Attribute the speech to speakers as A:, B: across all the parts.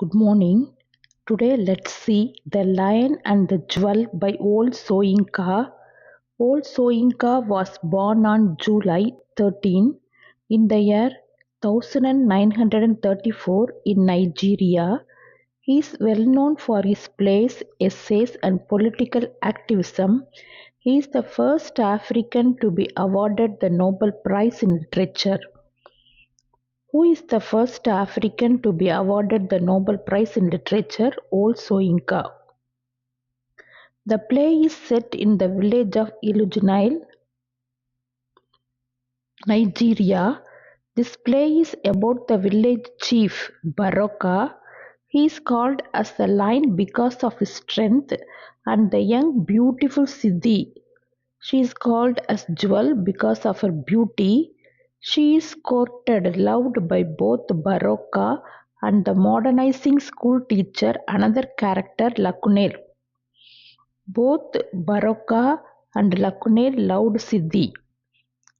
A: Good morning. Today let's see The Lion and the Jewel by Old Soyinka. Old Soyinka was born on July 13 in the year 1934 in Nigeria. He is well known for his plays, essays, and political activism. He is the first African to be awarded the Nobel Prize in Literature. Who is the first African to be awarded the Nobel Prize in Literature? Old Soyinka. The play is set in the village of Ilujunail, Nigeria. This play is about the village chief Baroka. He is called as the lion because of his strength, and the young beautiful Siddhi. She is called as Jewel because of her beauty. She is courted, loved by both Baroka and the modernizing school teacher, another character Lakuner. Both Baroka and Lakuner loved Siddhi.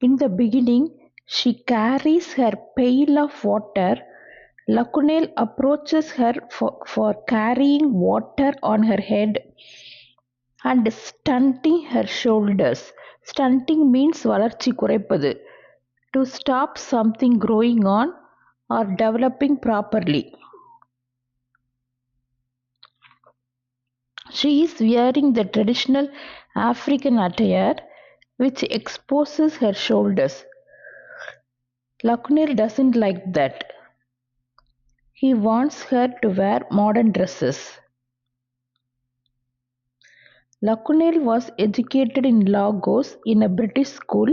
A: In the beginning, she carries her pail of water. Lakuner approaches her for carrying water on her head and stunting her shoulders. Stunting means வளர்ச்சி குறைப்பது. To stop something growing on or developing properly. She is wearing the traditional African attire which exposes her shoulders. Lakuner doesn't like that. He wants her to wear modern dresses. Lakuner was educated in Lagos in a British school,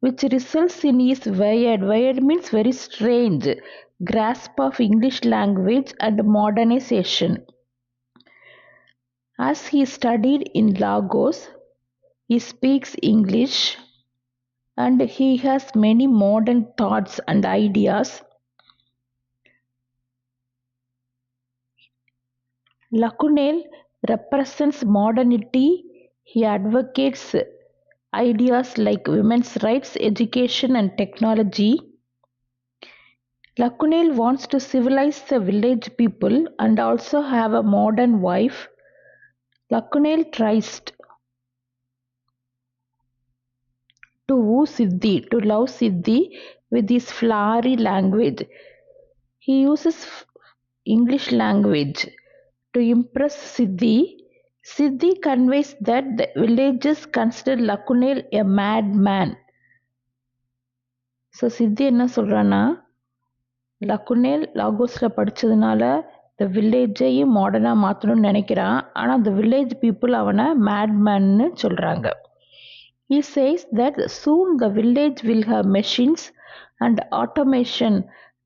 A: which results in his weird means very strange, grasp of English language and modernization. As he studied in Lagos, he speaks English and he has many modern thoughts and ideas. Lakuner represents modernity. He advocates ideas like women's rights, education, and technology. Lakuner wants to civilize the village people and also have a modern wife. Lakuner tries to woo Siddhi, to love Siddhi with his flowery language. He uses English language to impress Siddhi. Siddhi conveys that the villagers consider Lakuner a madman. So சித்தி என்ன சொல்கிறான்னா, லக்குனேல் லாகோஸில் படித்ததுனால இந்த வில்லேஜையும் மாடர்னாக மாற்றணும்னு நினைக்கிறான். ஆனால் அந்த village people அவனை மேட்மேன்னு சொல்கிறாங்க. He says that soon the village will have machines and automation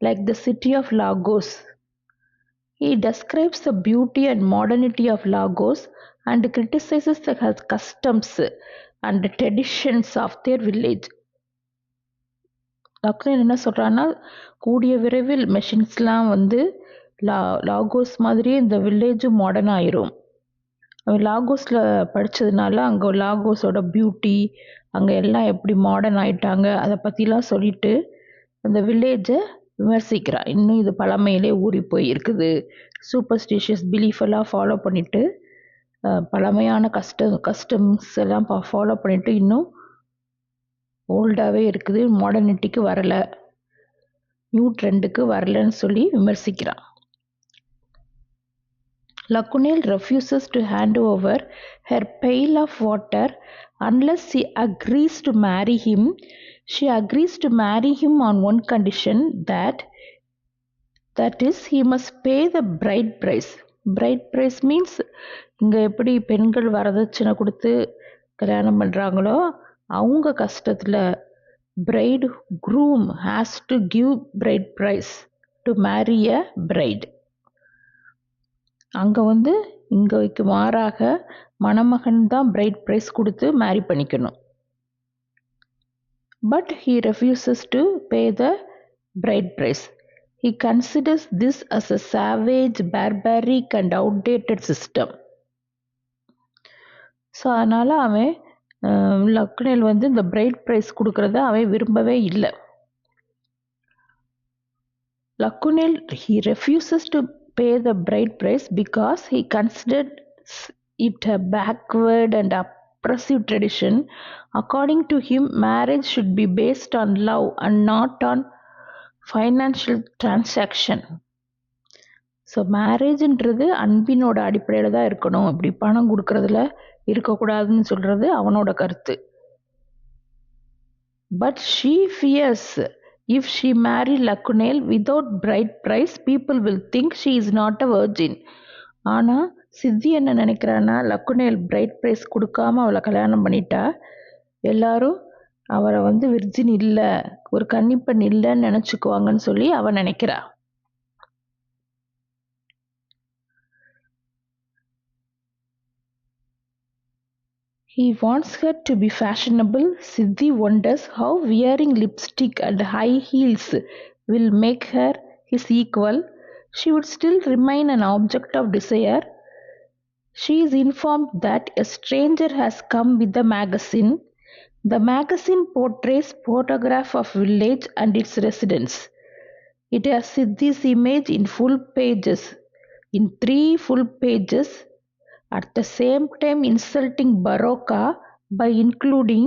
A: like the city of Lagos. He describes the beauty and modernity of Lagos and criticizes the customs and traditions of their village. லக்னர் என்ன சொல்கிறான்னா, கூடிய விரைவில் மெஷின்ஸ்லாம் வந்து Lagos மாதிரியே இந்த வில்லேஜும் modern ஆயிரும். அவன் லாகோஸில் படித்ததுனால அங்கே லாகோஸோட பியூட்டி, அங்கே எல்லாம் எப்படி மாடர்ன் ஆயிட்டாங்க அதை பற்றிலாம் சொல்லிட்டு அந்த வில்லேஜை விமர்சிக்கிறான். இன்னும் இது பழமையிலே ஊறி போய் இருக்குது, சூப்பர்ஸ்டிஷியஸ் பிலீஃப் எல்லாம் ஃபாலோ பண்ணிவிட்டு, பழமையான கஸ்டம்ஸ் எல்லாம் ஃபாலோ பண்ணிவிட்டு இன்னும் ஓல்டாகவே இருக்குது, மாடர்னிட்டிக்கு வரலை, நியூ ட்ரெண்டுக்கு வரலன்னு சொல்லி விமர்சிக்கிறான். Lakuner refuses to hand over her pail of water unless she agrees to marry him. She agrees to marry him on one condition, that is he must pay the bride price. Bride price means இங்கே எப்படி பெண்கள் வரதட்சணை கொடுத்து கல்யாணம் பண்ணுறாங்களோ அவங்க கஷ்டத்தில் bride groom has to give bride price to marry a bride. அங்கே வந்து இங்கேக்கு மாறாக மணமகன் தான் பிரைட் ப்ரைஸ் கொடுத்து மேரி பண்ணிக்கணும். But he refuses to pay the bride price. He considers this as a savage, barbaric and outdated system. So அதனால் அவன் லக்னர் வந்து இந்த பிரைட் ப்ரைஸ் கொடுக்கறத அவன் விரும்பவே இல்லை. Lakuner, he refuses to pay the bride price because he considered it a backward and oppressive tradition. According to him, marriage should be based on love and not on financial transaction. So மேரேஜ்ன்றது அன்பினோட அடிப்படையில் தான் இருக்கணும், இப்படி பணம் கொடுக்கறதுல இருக்கக்கூடாதுன்னு சொல்கிறது அவனோட கருத்து. But she fears if she marry Lakunel without bride price, people will think she is not a virgin. ஆனால் சித்தி என்ன நினைக்கிறான்னா, லக்குனேல் பிரைட் ப்ரைஸ் கொடுக்காம அவளை கல்யாணம் பண்ணிட்டா எல்லாரும் அவரை வந்து விர்ஜின் இல்லை, ஒரு கன்னிப்பெண் இல்லைன்னு நினச்சிக்குவாங்கன்னு சொல்லி அவன் நினைக்கிறா. He wants her to be fashionable. Siddhi wonders how wearing lipstick and high heels will make her his equal. She would still remain an object of desire. She is informed that a stranger has come with the magazine. The magazine portrays photograph of village and its residents. It has Siddhi's image in full pages, in 3 full pages, at the same time insulting Baroka by including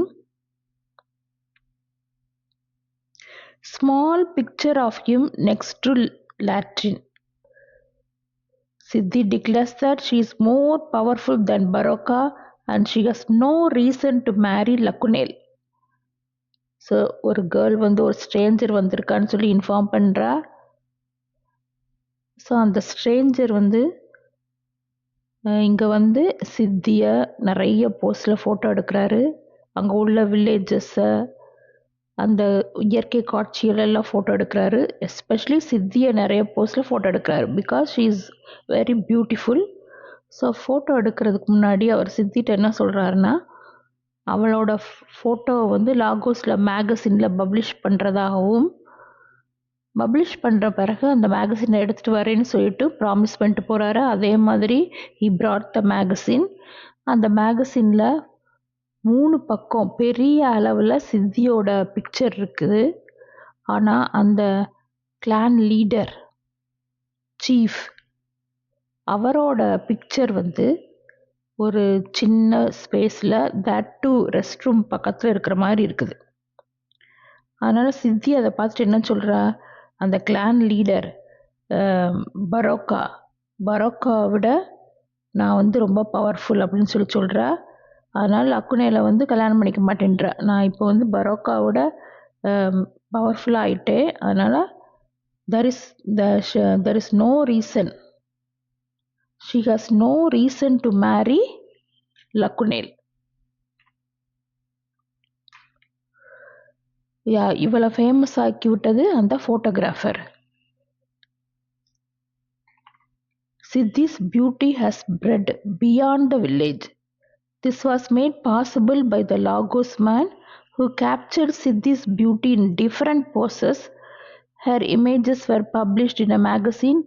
A: small picture of him next to latrine. Siddhi declares that she is more powerful than Baroka and she has no reason to marry Lakunel. So ஒரு girl வந்து ஒரு Stranger வந்திருக்கான்னு சொல்லி inform பண்ணுறா. So அந்த Stranger வந்து இங்கே வந்து சித்தியை நிறைய போஸ்டில் ஃபோட்டோ எடுக்கிறாரு. அங்கே உள்ள வில்லேஜஸை, அந்த இயற்கை காட்சிகளெல்லாம் ஃபோட்டோ எடுக்கிறாரு. எஸ்பெஷலி சித்தியை நிறைய போஸ்டில் ஃபோட்டோ எடுக்கிறாரு because she is very beautiful. So photo எடுக்கிறதுக்கு முன்னாடி அவர் சித்திட்ட என்ன சொல்கிறாருன்னா, அவளோட ஃபோட்டோவை வந்து லாகோஸில் மேகசினில் பப்ளிஷ் பண்ணுறதாகவும், பப்ளிஷ் பண்ணுற பிறகு அந்த மேகசினை எடுத்துகிட்டு வரேன்னு சொல்லிட்டு ப்ராமிஸ் பண்ணிட்டு போகிறாரு. அதே மாதிரி ஹி brought த மேகசின். அந்த மேகசினில் 3 பக்கம் பெரிய அளவில் சித்தியோட பிக்சர் இருக்குது. ஆனால் அந்த கிளான் லீடர் சீஃப் அவரோட பிக்சர் வந்து ஒரு சின்ன ஸ்பேஸில் தட் டூ ரெஸ்ட் ரூம் பக்கத்தில் இருக்கிற மாதிரி இருக்குது. அதனால் சித்தி அதை பார்த்துட்டு என்ன சொல்கிறா, அந்த கிளான் லீடர் பரோக்கா விட நான் வந்து ரொம்ப பவர்ஃபுல் அப்படின்னு சொல்லி சொல்கிறா. அதனால் லக்குனேல வந்து கல்யாணம் பண்ணிக்க மாட்டேன்றா. நான் இப்போ வந்து பரோக்காவோட பவர்ஃபுல்லாக ஆகிட்டேன். அதனால் there is no reason. She has no reason to marry Lakunel. இவளை ஃபேமஸ் ஆக்கி விட்டது அந்த photographer. Siddhi's beauty has spread beyond the village. This was made possible by the Lagos man who captured Siddhi's beauty in different poses. Her images were published in a magazine.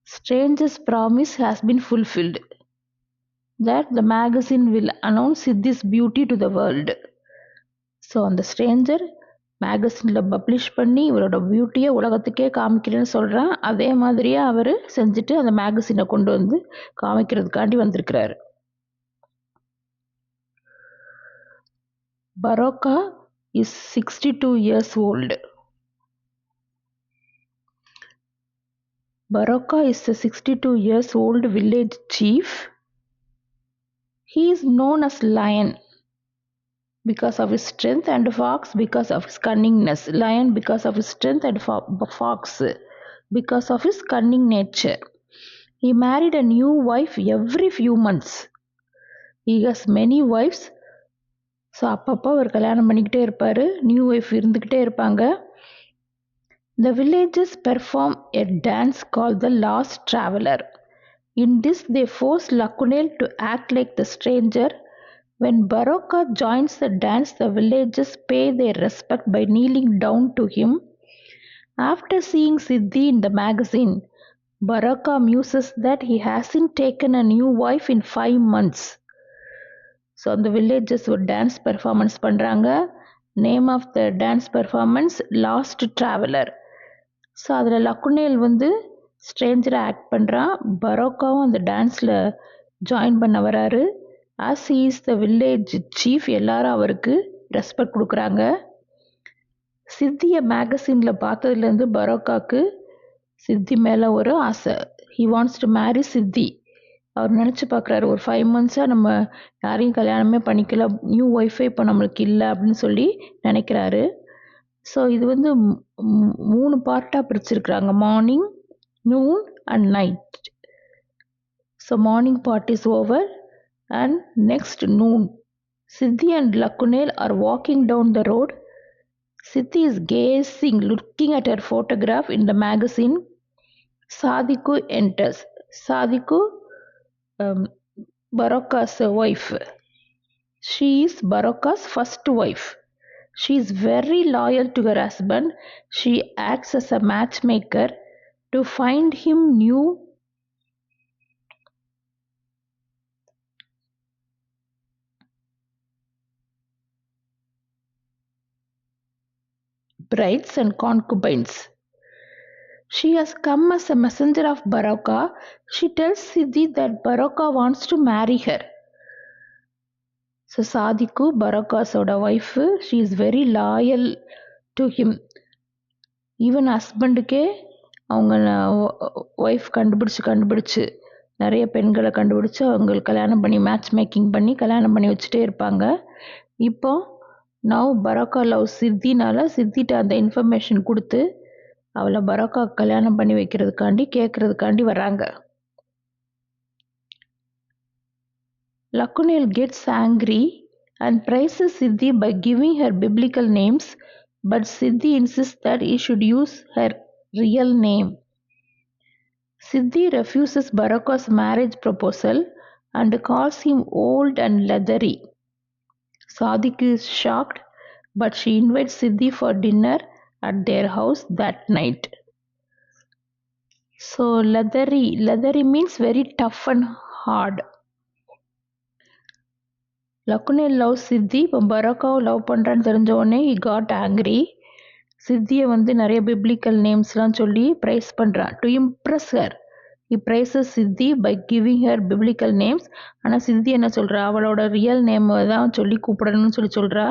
A: Stranger's promise has been fulfilled, that the magazine will announce Siddhi's beauty to the world. So அந்த Stranger மேகசினில் publish பண்ணி இவரோட பியூட்டியை உலகத்துக்கே காமிக்கிறேன்னு சொல்கிறான். அதே மாதிரியே அவர் செஞ்சுட்டு அந்த மேகசினை கொண்டு வந்து காமிக்கிறதுக்காண்டி வந்திருக்கிறாரு. பரோக்கா is 62 years old. Baroka is a 62 years old village chief. He is known as Lion because of his strength and Fox because of his cunningness. Lion because of his strength and Fox because of his cunning nature. He married a new wife every few months. He has many wives. So அப்பப்போ அவர் கல்யாணம் பண்ணிக்கிட்டே இருப்பார், new wife இருந்துக்கிட்டே இருப்பாங்க. The villagers perform a dance called the Lost Traveler. In this, they force Lakunel to act like the stranger. When Baroka joins the dance, the villagers pay their respect by kneeling down to him. After seeing Siddhi in the magazine, Baroka muses that he hasn't taken a new wife in 5 months. So அந்த villages ஒரு dance performance பண்ணுறாங்க. Name of the dance performance lost traveller. So அதில் லக்குனேல் வந்து ஸ்ட்ரேஞ்சராக act பண்ணுறான். பரோக்காவும் அந்த டான்ஸில் join பண்ண வராரு. As he is the village chief, எல்லாரும் அவருக்கு ரெஸ்பெக்ட் கொடுக்குறாங்க. சித்தியை மேகசினில் பார்த்ததுலேருந்து பரோக்காக்கு சித்தி மேலே ஒரு ஆசை. ஹி வாண்ட்ஸ் டு மேரி சித்தி. அவர் நினச்சி பார்க்குறாரு, ஒரு 5 months நம்ம யாரையும் கல்யாணமே பண்ணிக்கல, நியூ ஒய்ஃபே இப்போ நம்மளுக்கு இல்லை அப்படின்னு சொல்லி நினைக்கிறாரு. ஸோ இது வந்து 3 பார்ட்டாக பிரிச்சிருக்கிறாங்க, morning, noon and night. So morning part is over and next noon, Siddhi and Lakunel are walking down the road. Siddhi is gazing, looking at her photograph in the magazine. Sadhiko enters. Sadhiko, Barokka's wife. She is Barokka's first wife. She is very loyal to her husband. She acts as a matchmaker to find him new brides and concubines. She has come as a messenger of Barokka. She tells Siddhi that Barokka wants to marry her. So Sadhiku, Barokka's wife, she is very loyal to him. Even ஹஸ்பண்டுக்கே அவங்க wife கண்டுபிடிச்சு நிறைய பெண்களை கண்டுபிடிச்சு அவங்களுக்கு கல்யாணம் பண்ணி match making பண்ணி கல்யாணம் பண்ணி வச்சுட்டே இருப்பாங்க. இப்போ நவ் பரோக்கா லவ் சித்தினால சித்திட்ட அந்த இன்ஃபர்மேஷன் கொடுத்து அவளை பரோக்கா கல்யாணம் பண்ணி வைக்கிறதுக்காண்டி கேட்கறதுக்காண்டி வராங்க. Lakunel gets angry and praises Siddhi by giving her biblical names, but Siddhi insists that he should use her real name. Siddhi refuses Barokka's marriage proposal and calls him old and leathery. Sadhiku is shocked, but she invites Siddhi for dinner at their house that night. So leathery means very tough and hard. Lakunel loves Siddhi. இப்போ பரோக்காவை love பண்ணுறான்னு தெரிஞ்ச உடனே he got angry. சித்தியை வந்து நிறைய biblical நேம்ஸ்லாம் சொல்லி price பண்ணுறான். To Impress her he praises Siddhi by giving her biblical names. ஆனால் சித்தி என்ன சொல்கிறா, அவளோட ரியல் நேம் தான் சொல்லி கூப்பிடணும்னு சொல்கிறா.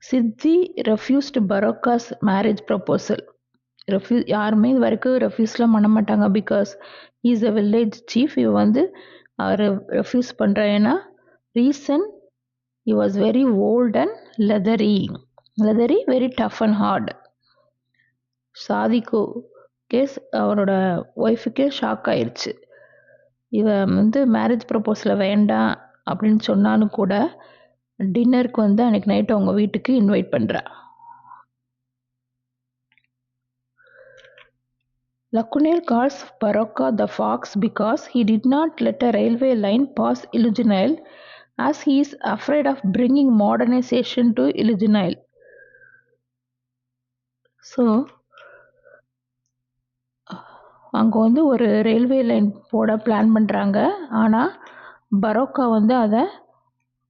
A: சித்தி ரெஃப்யூஸ்டு பரோக்காஸ் மேரேஜ் ப்ரொபோசல். யாருமே இது வரைக்கும் ரெஃப்யூஸ்லாம் பண்ண மாட்டாங்க. Because is a village chief. இவ வந்து அவர் ரெஃப்யூஸ் பண்ணுறா. ஏன்னா reason he was very old and leathery, very tough and hard. சாதிக்கு கேஸ் அவரோட ஒய்ஃபுக்கே ஷாக் ஆயிடுச்சு. இவன் வந்து மேரேஜ் ப்ரப்போஸில் வேண்டாம் அப்படின்னு சொன்னாலும் கூட டின்னருக்கு வந்து அன்றைக்கி நைட்டு அவங்க வீட்டுக்கு இன்வைட் பண்ணுறா. Lakunel calls Barokka the fox because he did not let a railway line pass Ilujinail, as he is afraid of bringing modernization to Ilujinail. So அங்கே வந்து ஒரு ரயில்வே லைன் போட பிளான் பண்ணுறாங்க. ஆனால் பரோக்கா வந்து அதை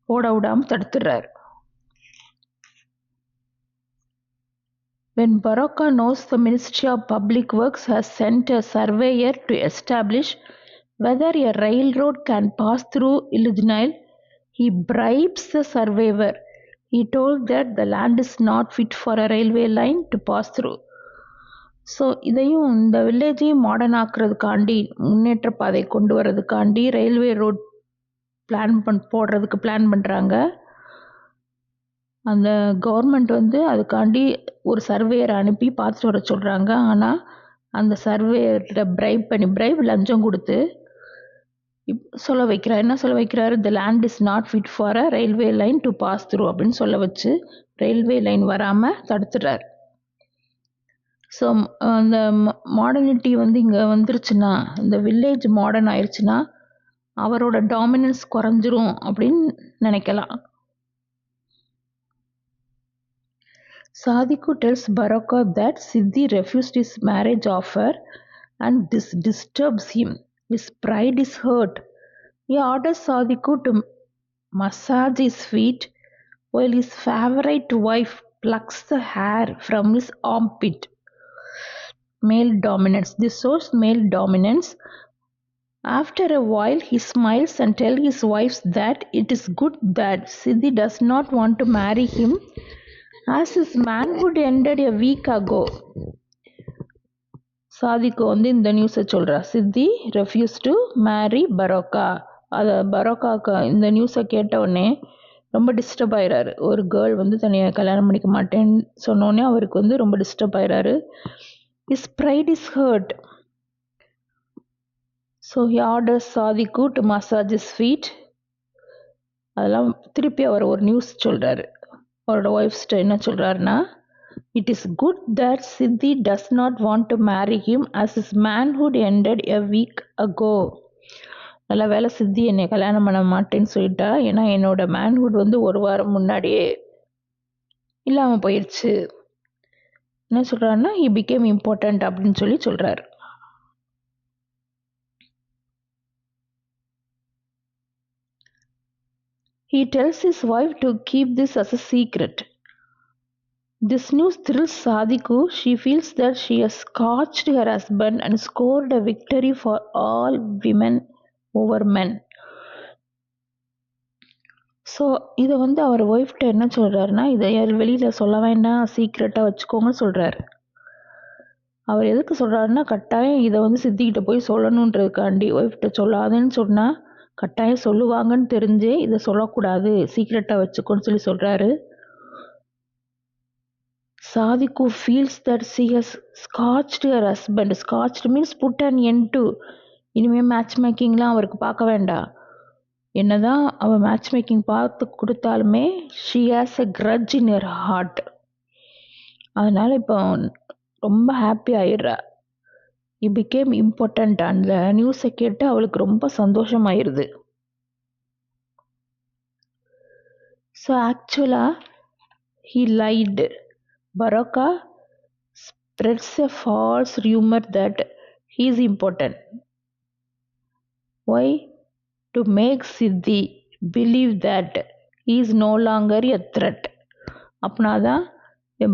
A: போட விடாமல் தடுத்துடுறாரு. When Barokka knows the Ministry of Public Works has sent a surveyor to establish whether a railroad can pass through Ilujinail, he bribes the surveyor. He told that the land is not fit for a railway line to pass through. So இதையும் இந்த வில்லேஜையும் modern ஆக்குறதுக்காண்டி, முன்னேற்ற பாதை கொண்டு வர்றதுக்காண்டி railway road போடுறதுக்கு plan பண்ணுறாங்க. அந்த government வந்து அதுக்காண்டி ஒரு சர்வேயரை அனுப்பி பார்த்துட்டு வர சொல்கிறாங்க. ஆனால் அந்த சர்வேயர்கிட்ட பிரைப் லஞ்சம் கொடுத்து சொல்ல வைக்கிறார். என்ன சொல்ல வைக்கிறாரு, the land is not fit for a railway line to pass through அப்படின்னு சொல்ல வச்சு ரயில்வே லைன் வராமல் தடுத்துடுறார். ஸோ அந்த மாடர்னிட்டி வந்து இங்கே வந்துருச்சுன்னா, இந்த வில்லேஜ் மாடர்ன் ஆயிடுச்சுன்னா அவரோட டாமினன்ஸ் குறைஞ்சிரும் அப்படின்னு நினைக்கலாம். Sadhiku tells Barokka that Siddhi refused his marriage offer and this disturbs him. His pride is hurt. He orders Sadhiku to massage his feet while his favorite wife plucks the hair from his armpit. male dominance. This shows male dominance. After a while, he smiles and tells his wife that it is good that Siddhi does not want to marry him as his manhood ended a week ago. சாதிக்கு இந்த நியூஸை சொல்கிறா. சித்தி refuse to marry பரோக்கா. அதை பரோக்காவுக்கு இந்த நியூஸை கேட்டவுடனே ரொம்ப டிஸ்டர்ப் ஆயிடுறாரு. ஒரு கேர்ள் தன்னை கல்யாணம் பண்ணிக்க மாட்டேன்னு சொன்னோடனே அவருக்கு ரொம்ப டிஸ்டர்ப் ஆயிடுறாரு. His pride is hurt. So he orders சாதிக்கு to massage his feet. அதெல்லாம் திருப்பி அவர் ஒரு நியூஸ் சொல்கிறாரு. அவரோட ஒய்ஃப்ஸ்ட்ட என்ன சொல்கிறாருன்னா, it is good that Siddhi does not want to marry him as his manhood ended a week ago. நல்ல வேலை சித்தி என்னை கல்யாணம் பண்ண மாட்டேன்னு சொல்லிட்டா, ஏன்னா என்னோட மேன்ஹுட் ஒரு வாரம் முன்னாடியே இல்லாமல் போயிடுச்சு. என்ன சொல்கிறாருன்னா, he became important அப்படின்னு சொல்கிறாரு. He tells his wife to keep this as a secret. This news thrills Sadhku. She feels that she has scotched her husband and scored a victory for all women over men. So இதை அவர் ஒய்ஃப்ட்ட என்ன சொல்கிறாருன்னா, இதை வெளியில் சொல்ல வேண்டாம், சீக்ரெட்டாக வச்சுக்கோங்க சொல்கிறாரு. அவர் எதுக்கு சொல்கிறாருன்னா, கட்டாயம் இதை சித்திக்கிட்ட போய் சொல்லணுன்றதுக்காண்டி. ஒய்ஃப்ட்ட சொல்லாதுன்னு சொன்னால் கட்டாயம் சொல்லுவாங்கன்னு தெரிஞ்சே இதை சொல்லக்கூடாது, சீக்ரெட்டாக வச்சுக்கோன்னு சொல்கிறாரு. Sadhku feels that she has scotched her husband. Scotched means put an end to. இனிமேல் மேட்ச் மேக்கிங்லாம் அவருக்கு பார்க்க வேண்டாம். என்னதான் அவள் மேட்ச் மேக்கிங் பார்த்து கொடுத்தாலுமே she has a grudge in her heart. அதனால் இப்போ ரொம்ப ஹாப்பி ஆயிடுறா. he became important. அந்த நியூஸை கேட்டு அவளுக்கு ரொம்ப சந்தோஷமாயிருது. ஸோ ஆக்சுவலாக he lied. Baraka spreads a false rumor that he is important. Why? To make Siddhi believe that he is no longer a threat. அப்படின்னாதான்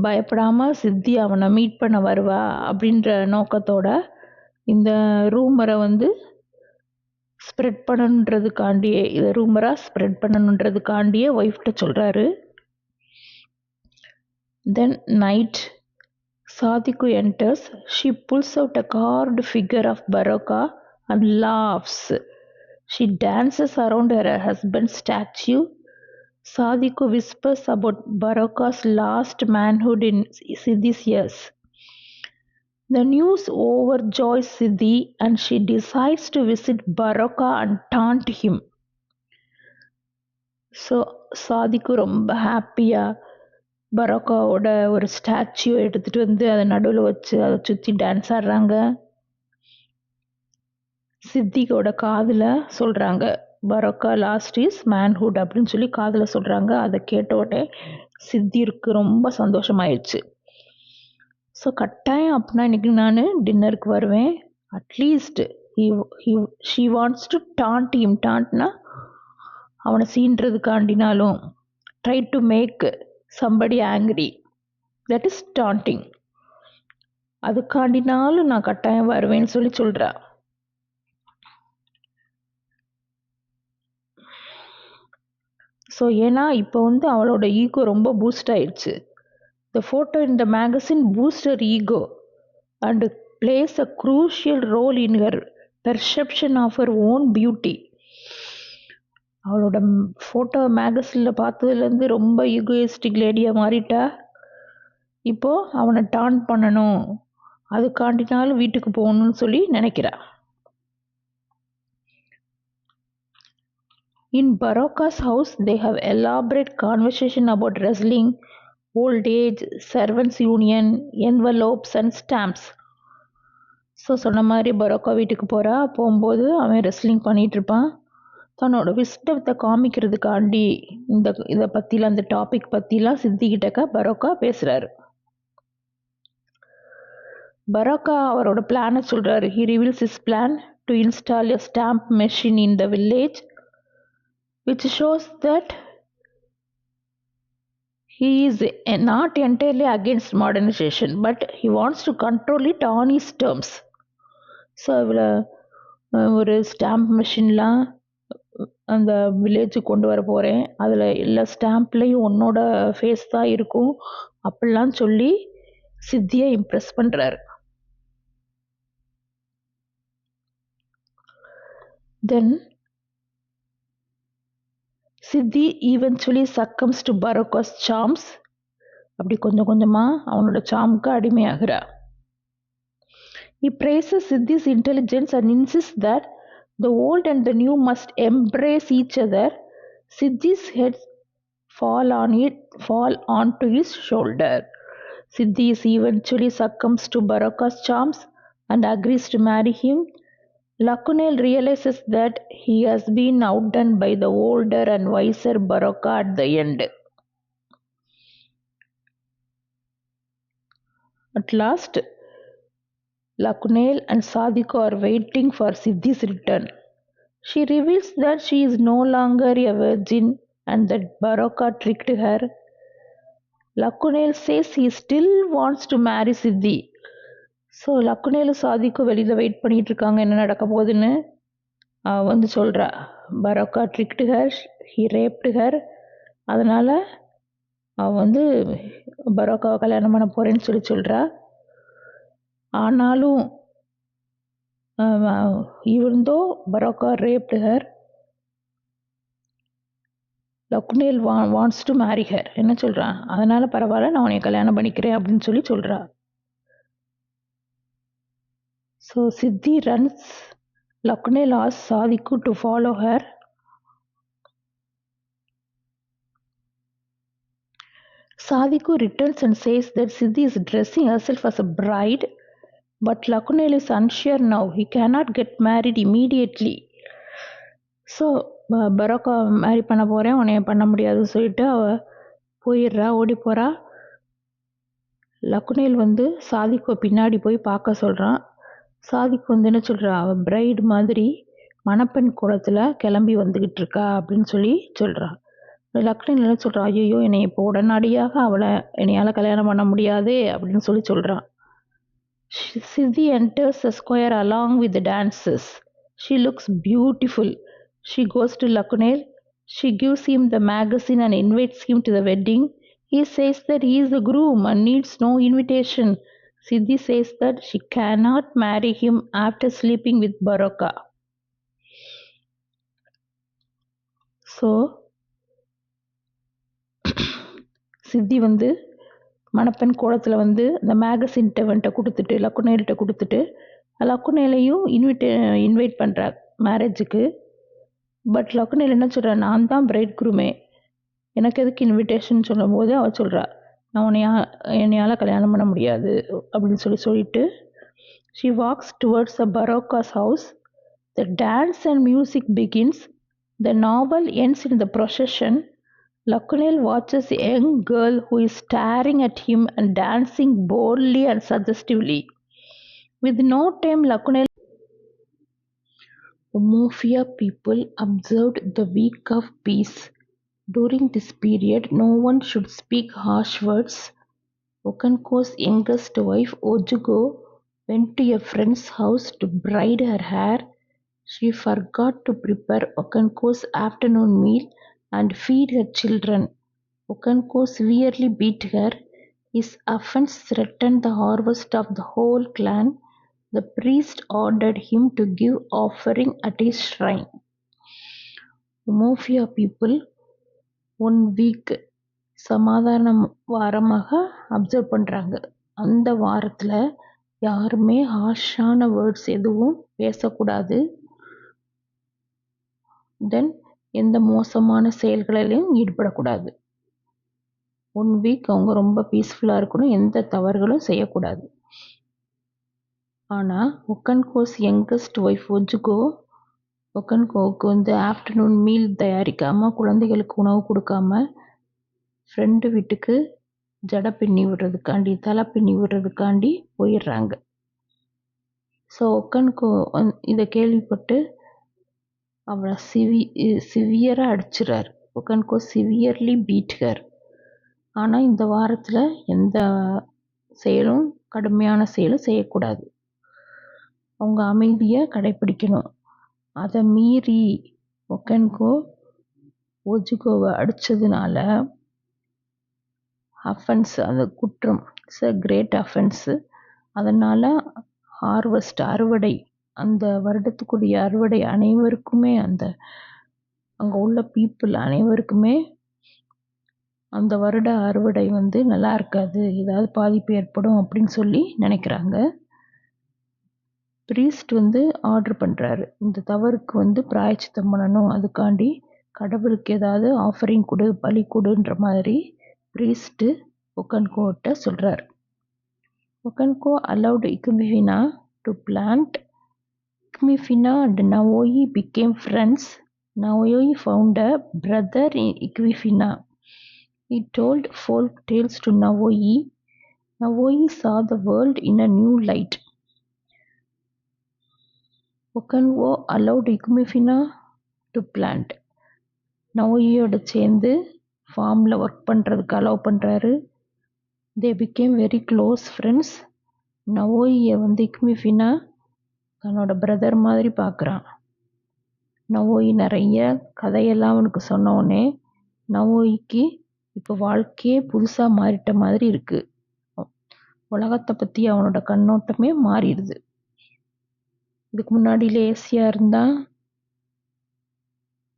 A: பயப்படாமல் சித்தி அவனை மீட் பண்ண வருவா அப்படின்ற நோக்கத்தோட இந்த ரூமரை ஸ்ப்ரெட் பண்ணணுன்றதுக்காண்டியே, இதை ரூமராக ஸ்ப்ரெட் பண்ணணுன்றதுக்காண்டியே ஒய்ஃப்ட்ட சொல்கிறாரு. Then night, Sadhku enters. She pulls out a carved figure of Baraka and laughs. She dances around her husband's statue. Sadhku whispers about Baraka's lost manhood in Siddhi's years. The news overjoys Siddhi and she decides to visit Baraka and taunt him. So Sadhku ரொம்ப ஹாப்பியாக பரோக்காவோட ஒரு statue எடுத்துகிட்டு அதை நடுவில் வச்சு அதை சுற்றி dance ஆடுறாங்க. சித்திக்கோட காதில் சொல்கிறாங்க, பரோக்கா லாஸ்ட் இஸ் மேன்ஹுட் அப்படின்னு காதில் சொல்கிறாங்க. அதை கேட்ட உடனே சித்திக்கு ரொம்ப சந்தோஷமாயிடுச்சு. ஸோ கட்டாயம் அப்படின்னா இன்றைக்கி நான் டின்னருக்கு வருவேன். At least she wants to taunt him. டாண்ட்னா அவனை சீன்றதுக்காண்டினாலும், try to make somebody angry, that is taunting. அதுக்காண்டினாலும் நான் கட்டாயம் வருவேன்னு சொல்கிறா. ஸோ ஏன்னா இப்போ அவளோட ஈகோ ரொம்ப பூஸ்ட் ஆயிடுச்சு. The photo in the magazine boosts her ego and plays a crucial role in her perception of her own beauty. அவளோட ஃபோட்டோ மேகசினில் பார்த்ததுலேருந்து ரொம்ப ஈகோயிஸ்டிக் லேடியாக மாறிட்டா. இப்போது அவனை டான் பண்ணணும், அதுக்காண்டினாலும் வீட்டுக்கு போகணும்னு நினைக்கிறா. In Baraka's house, they have elaborate conversation about wrestling, old age, servants union, envelopes and stamps. So சொன்ன மாதிரி பரோக்கா வீட்டுக்கு போகும்போது அவன் ரெஸ்லிங் பண்ணிகிட்ருப்பான். தன்னோட விஸ்டத்தை காமிக்கிறதுக்காண்டி இதை பற்றிலாம், அந்த டாபிக் பற்றிலாம் சித்திக்கிட்டக்க பரோக்கா பேசுகிறாரு. பரோக்கா அவரோட பிளானை சொல்கிறாரு. He reveals his plan to install a stamp machine in the village, which shows that he is not entirely against modernization, but he wants to control it on his terms. So இதில் ஒரு stamp மிஷின்லாம் அந்த வில்லேஜுக்கு கொண்டு வர போகிறேன், அதில் எல்லா ஸ்டாம்ப்லேயும் உன்னோட ஃபேஸ் தான் இருக்கும் அப்படிலாம் சொல்லி சித்தியை இம்ப்ரெஸ் பண்ணுறாரு. தென் சித்தி ஈவென்ச்சுவலி சக்கம்ஸ் டு பரோக்காஸ் சார்ம்ஸ். அப்படி கொஞ்சம் கொஞ்சமாக அவனோட சார்முக்கு அடிமையாகிறா. He praises Siddhi's intelligence and insists that the old and the new must embrace each other. Siddhi's head fall onto his shoulder. Siddhi eventually succumbs to Baraka's charms and agrees to marry him. Lakunel realizes that he has been outdone by the older and wiser Baraka at the end. At last, Lakunel and Sadiko are waiting for Siddhi's return. She reveals that she is no longer a virgin and that Baraka tricked her. Lakunel says he still wants to marry Siddhi. So லக்குனேலும் சாதிக்கும் வெளியில் wait பண்ணிகிட்டு இருக்காங்க என்ன நடக்க போகுதுன்னு. அவள் வந்து சொல்கிறா, பரோக்கா ட்ரிக்டு ஹர், ஹி ரேப்டு ஹர், அதனால் அவள் வந்து பரோக்காவை கல்யாணம் பண்ண போகிறேன்னு சொல்லி சொல்கிறா. ஆனாலும் even though Baraka raped her, Lakunle wants to marry her. என்ன சொல்கிறான், அதனால் பரவாயில்ல நான் உன்னை கல்யாணம் பண்ணிக்கிறேன் அப்படின்னு சொல்லி சொல்கிறா. ஸோ சித்தி runs. Lakunel asks Sadiko to follow her. Sadiko returns and says that Siddhi is dressing herself as a bride, but Lakunel is unsure now. He cannot get married immediately. So Baroka marry பண்ண போகிறேன், உன்னைய பண்ண முடியாதுன்னு சொல்லிட்டு அவள் போயிடுறா, ஓடி போகிறா. லக்குனேல் வந்து சாதிக்கோ பின்னாடி போய் பார்க்க சொல்கிறான். சாதிக்கு வந்து என்ன சொல்கிறா, அவள் பிரைட் மாதிரி மணப்பெண் குளத்தில் கிளம்பி வந்துக்கிட்டு இருக்கா அப்படின்னு சொல்லி சொல்கிறான். லக்னேல் என்ன சொல்கிறா, ஐயோ என்னை இப்போ உடனடியாக அவளை என்னையால் கல்யாணம் பண்ண முடியாதே அப்படின்னு சொல்லி சொல்கிறான். Siddhi enters the square along with the dancers. She looks beautiful. She goes to Lakunel. She gives him the magazine and invites him to the wedding. He says that he is the groom and needs no invitation. Siddhi says that she cannot marry him after sleeping with Baraka. So, சித்தி வந்து மணப்பெண் கோலத்தில் வந்து இந்த magazine டெவன்ட்ட கொடுத்துட்டு லக்குனேல்கிட்ட கொடுத்துட்டு லக்குனேலையும் invite பண்ணுறா மேரேஜுக்கு. பட் லக்குனேல் என்ன சொல்கிறா, நான் தான் பிரைட் குரூமே, எனக்கு எதுக்கு இன்விடேஷன் சொல்லும் போது அவள் சொல்கிறா, நான் என்னையால் கல்யாணம் பண்ண முடியாது அப்படின்னு சொல்லிட்டு she walks towards the Baraka's house. The dance and music begins. The novel ends in the procession. Lakunel watches a young girl who is staring at him and dancing boldly and suggestively. With no time, Lakunel Umofia people observed the week of peace. During this period, no one should speak harsh words. Okanko's youngest wife, Ojugo, went to a friend's house to braid her hair. She forgot to prepare Okanko's afternoon meal and feed her children. Okanko severely beat her. His offense threatened the harvest of the whole clan. The priest ordered him to give offering at his shrine. Umofia people 1 week சமாதான வாரமாக observe பண்ணுறாங்க. அந்த வாரத்தில் யாருமே ஹார்ஷான words எதுவும் பேசக்கூடாது. தென் எந்த மோசமான செயல்களிலையும் ஈடுபடக்கூடாது. 1 வீக் அவங்க ரொம்ப பீஸ்ஃபுல்லாக இருக்கணும், எந்த தவறுகளும் செய்யக்கூடாது. ஆனால் ஒக்கன்கோஸ் யங்கஸ்ட் ஒய்ஃப் ஒக்கன்கோவுக்கு வந்து ஆஃப்டர்நூன் மீல் தயாரிக்காமல், குழந்தைகளுக்கு உணவு கொடுக்காம ஃப்ரெண்டு வீட்டுக்கு ஜடை பின்னி விடுறதுக்காண்டி, தலை பின்னி விடுறதுக்காண்டி போயிடுறாங்க. ஸோ ஒக்கன்கோ இதை கேள்விப்பட்டு அவளை சிவியராக அடிச்சிடறார். ஒக்கன்கோ சிவியர்லி பீட் ஹர். ஆனால் இந்த வாரத்தில் எந்த செயலும் கடுமையான செயலும் செய்யக்கூடாது. அவங்க அமைதியை கடைப்பிடிக்கணும். அதை மீறி ஒக்கன்கோ ஓஜுகோவை அடித்ததுனால அஃபென்ஸ், அந்த குற்றம், இட்ஸ் அ கிரேட் அஃபென்ஸு. அதனால் ஹார்வெஸ்ட், அறுவடை, அந்த வருடத்துக்குரிய அறுவடை அனைவருக்குமே, அங்கே உள்ள பீப்புள் அனைவருக்குமே அந்த வருட அறுவடை நல்லா இருக்காது, ஏதாவது பாதிப்பு ஏற்படும் அப்படின்னு சொல்லி நினைக்கிறாங்க. ப்ரீஸ்ட் ஆர்டர் பண்ணுறாரு, இந்த தவறுக்கு பிராயச்சித்தம் பண்ணணும், அதுக்காண்டி கடவுளுக்கு ஏதாவது ஆஃபரிங் கொடு, பலி கொடுன்ற மாதிரி ப்ரீஸ்ட்டு ஒக்கன்கோட்ட சொல்கிறார். ஒக்கன்கோ allowed Equimefina to plant. Equimefina and Naoi became friends. Naoi found a brother in Equimefina. He told folk tales to Naoi. Naoi saw the world in a new light. Okonwo allowed Equimefina to plant. நவோயோட சேர்ந்து ஃபார்மில் work பண்ணுறதுக்கு allow பண்ணுறாரு. தே became very close friends. நவோயை இக்மிஃபினா தன்னோட brother மாதிரி பார்க்குறான். நவோய் நிறைய கதையெல்லாம் அவனுக்கு சொன்னோடனே நவோய்க்கு இப்போ வாழ்க்கையே புதுசாக மாறிட்ட மாதிரி இருக்குது. உலகத்தை பற்றி அவனோட கண்ணோட்டமே மாறிடுது. இதுக்கு முன்னாடி லேசியாக இருந்தால்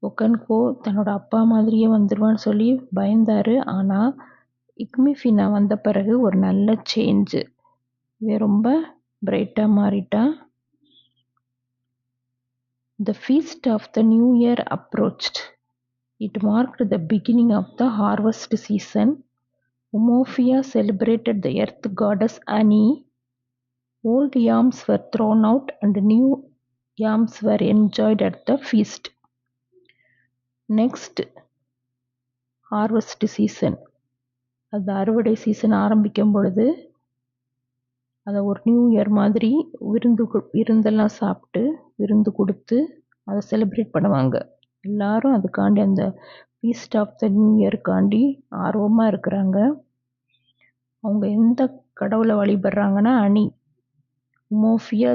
A: ஒக்கன்கோ தன்னோட அப்பா மாதிரியே வந்துடுவான்னு சொல்லி பயந்தார். ஆனால் இக்மிஃபினா வந்த பிறகு ஒரு நல்ல சேஞ்சு, இவன் ரொம்ப பிரைட்டாக மாறிட்டான். The feast of the new year approached. It marked the beginning of the harvest season. Umofia celebrated the earth goddess Ani. Old yams were thrown out and new yams were enjoyed at the feast. Next harvest season, அந்த அறுவடை season ஆரம்பிக்கும் பொழுது அதை ஒரு new year மாதிரி விருந்தெல்லாம் சாப்பிட்டு விருந்து கொடுத்து அதை செலிப்ரேட் பண்ணுவாங்க. எல்லாரும் அதுக்காண்டி அந்த ஃபீஸ்ட் ஆஃப் த நியூ இயருக்காண்டி ஆர்வமாக இருக்கிறாங்க. அவங்க எந்த கடவுளை வழிபடுறாங்கன்னா Ani. Umuofia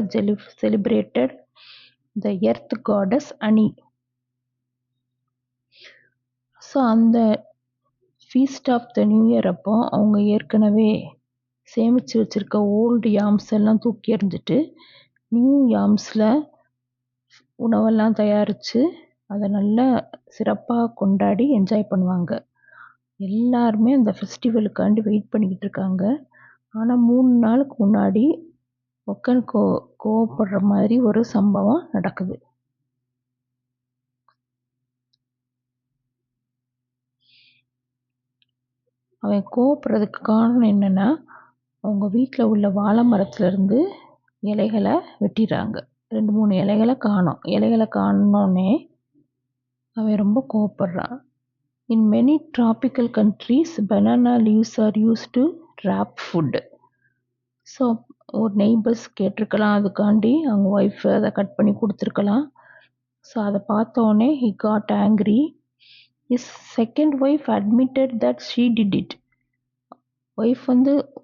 A: celebrated the earth goddess Ani. So அந்த feast of the new year அப்போ அவங்க ஏற்கனவே சேமித்து வச்சுருக்க ஓல்டு யாம்ஸ் எல்லாம் தூக்கி எறிஞ்சிட்டு நியூ யாம்ஸில் உணவெல்லாம் தயாரித்து அதை நல்லா சிறப்பாக கொண்டாடி என்ஜாய் பண்ணுவாங்க. எல்லாருமே அந்த ஃபெஸ்டிவலுக்காண்டி வெயிட் பண்ணிக்கிட்டு இருக்காங்க. ஆனால் 3 நாளுக்கு முன்னாடி ஒக்கன் கோவப்படுற மாதிரி ஒரு சம்பவம் நடக்குது. அவன் கோவப்படுறதுக்கு காரணம் என்னென்னா, அவங்க வீட்டில் உள்ள வாழை மரத்துலேருந்து இலைகளை வெட்டிடுறாங்க. 2-3 இலைகளை காணோம். இலைகளை காணோன்னே அவன் ரொம்ப கோவப்படுறான். In many tropical countries banana leaves are use to wrap food. So ஒரு நெய்பர்ஸ் கேட்டிருக்கலாம், அதுக்காண்டி அவங்க ஒய்ஃப் அதை கட் பண்ணி கொடுத்துருக்கலாம். ஸோ அதை பார்த்தோன்னே he got angry. His second wife admitted that she did it. Wife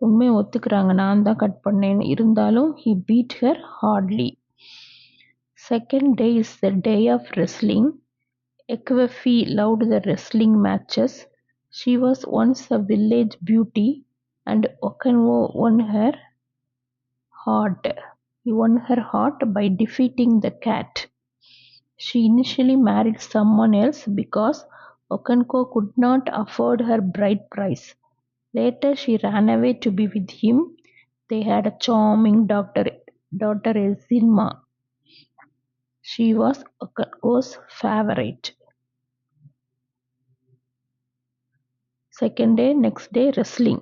A: உண்மையை ஒத்துக்கிறாங்க, நான் தான் கட் பண்ணேன்னு. இருந்தாலும் he beat her hardly. Second day is the day of wrestling. Ekwefi loved the wrestling matches. She was once a village beauty and Okonwo won her heart. He won her heart by defeating the cat. She initially married someone else because Okonko could not afford her bride price. Later she ran away to be with him. They had a charming daughter Ezilma. She was Okonko's favorite. Second day, next day wrestling.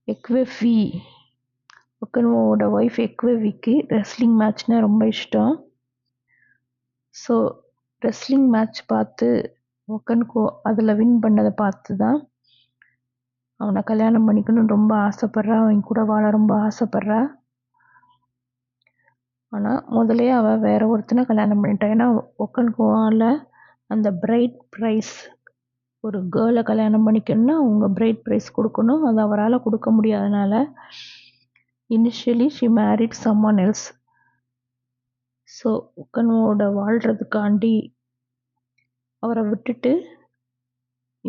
A: Ekwefi, ஒக்கன்வோட wife எக்வெஃபிக்கு wrestling மேட்ச்னா ரொம்ப இஷ்டம். So wrestling match பார்த்து ஒக்கன்கோ அதில் win பண்ணதை பார்த்து தான் அவனை கல்யாணம் பண்ணிக்கணும்னு ரொம்ப ஆசைப்பட்றா, அவன் கூட வாழ ரொம்ப ஆசைப்பட்றா. ஆனால் முதலே அவள் வேற ஒருத்தனை கல்யாணம் பண்ணிட்டான். ஏன்னா ஒக்கன்கோவால் அந்த பிரைட் ப்ரைஸ் ஒரு கேர்ளை கல்யாணம் பண்ணிக்கணும்னா அவங்க பிரைட் ப்ரைஸ் கொடுக்கணும். அது அவரால் கொடுக்க முடியாதனால initially she married someone else. So ஒக்கன்வோட வாழ்கிறதுக்காண்டி அவரை விட்டுட்டு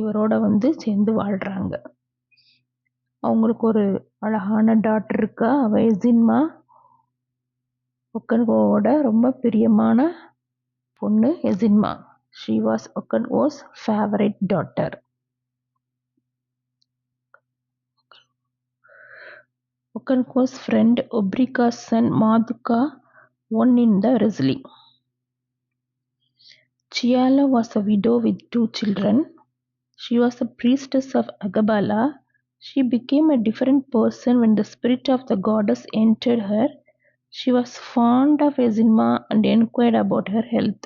A: இவரோட சேர்ந்து வாழ்கிறாங்க. அவங்களுக்கு ஒரு அழகான டாட்டர் இருக்கா. அவ எசின்மா. ஒக்கன்வோட ரொம்ப பிரியமான பொண்ணு Ezinma. She was Okonkwo's favourite daughter. Okonkwo's friend Obrika's son Maduka won in the wrestling. Chiala was a widow with 2 children. She was a priestess of Agabala. She became a different person when the spirit of the goddess entered her. She was fond of Ezinma and inquired about her health.